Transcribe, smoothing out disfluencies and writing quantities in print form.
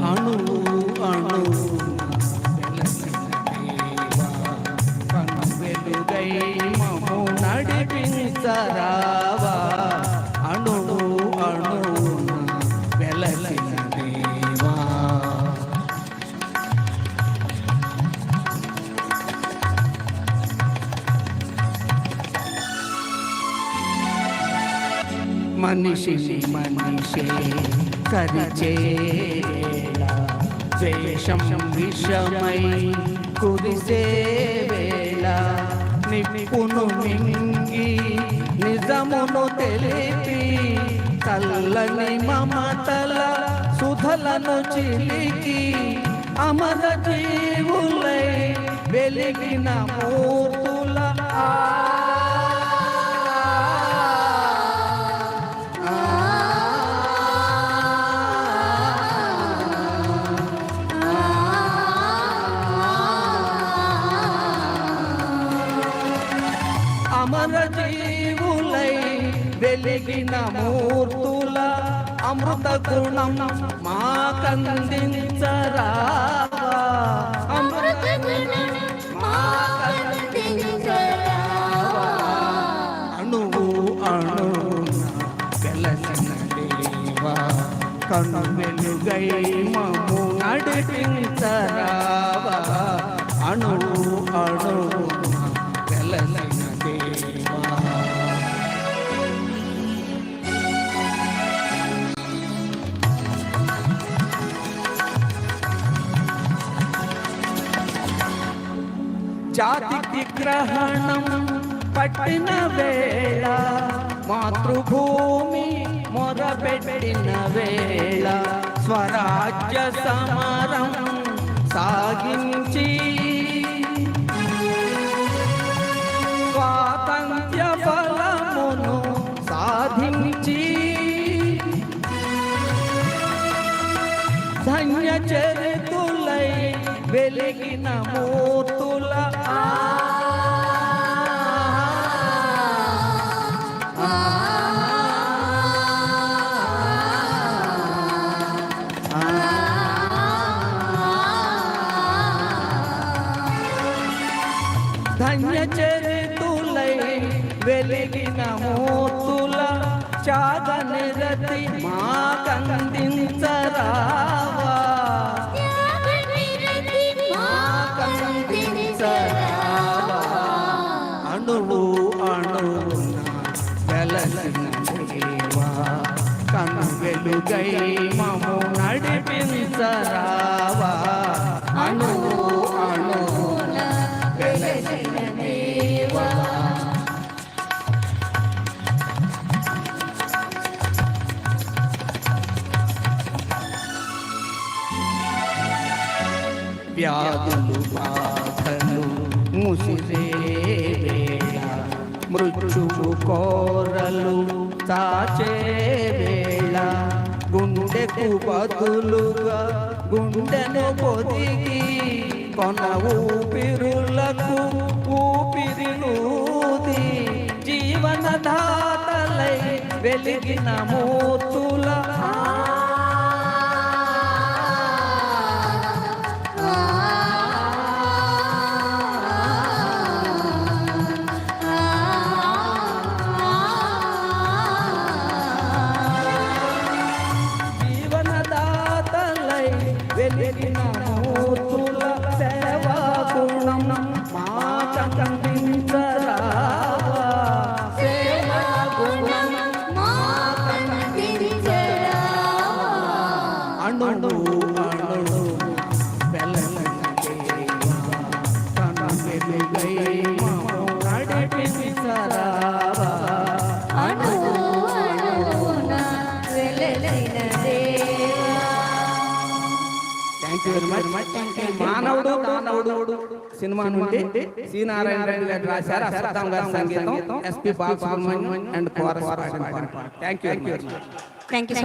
అణు అణు వెలుగై మము నడిపించరావా అణు అణు వెలసిన దేవా. మనిషి మనిషే కరిచేలా ద్వేషం విషమై కురిసే వేళ నిప్పును మింగి నిజమును తెలిపి చల్లని మమతల సుధలను చిలికి అమర జీవులై వెలిగిన మూర్తుల అమర జీవులై వెలిగిన మూర్తుల అమృత గుణం మాకందించరావా అమృత గుణం మాకందించరావా అణువు అణువున వెలసిన దేవా కను వెలుగై మము నడిపించరావా అణువు అణువున వెలసిన జాతికి గ్రహణం పట్టిన వేళ మాతృభూమి మొరపెట్టిన వేళ స్వరాజ్య సమరం సాగించి స్వాతంత్ర్య ఫలమును సాధించి ధన్య చరితులై వెలిగిన మూర్తుల ధన్య చరితులై వెలిగిన మూర్తుల త్యాగ నిరతి మాకందించరావా అణువు అణువున వెలసిన దేవా కను వెలుగై మము నడిపించరావా అణువు అణువున వెలసిన దేవా. వ్యాధులు బాధలు ముసిరే వేళ మృత్యువు కోరలు తాచే వేళ గుండెకు బదులుగా గుండెను పొదిగి కొన ఊపిరులకు ఊపిరినూది జీవనదాతలై వెలిగిన మూర్తుల వెలిగిన మూర్తుల సేవా గుణం మాకందించరావా సేవా గుణం మాకందించరావా అణువు అణువు వెలసిన దేవా కను వెలుగై మము నడిపించరావా అణువు అణువున వెలసిన దేవా. Thank you very much. మానవుడు మానవుడు సినిమా నుండి సి నారాయణ రెడ్డి గారు రాశారు, అశ్వత్థామ గారి సంగీతం, SP Balasubrahmanyam and chorus. Thank you very much. Thank you so much.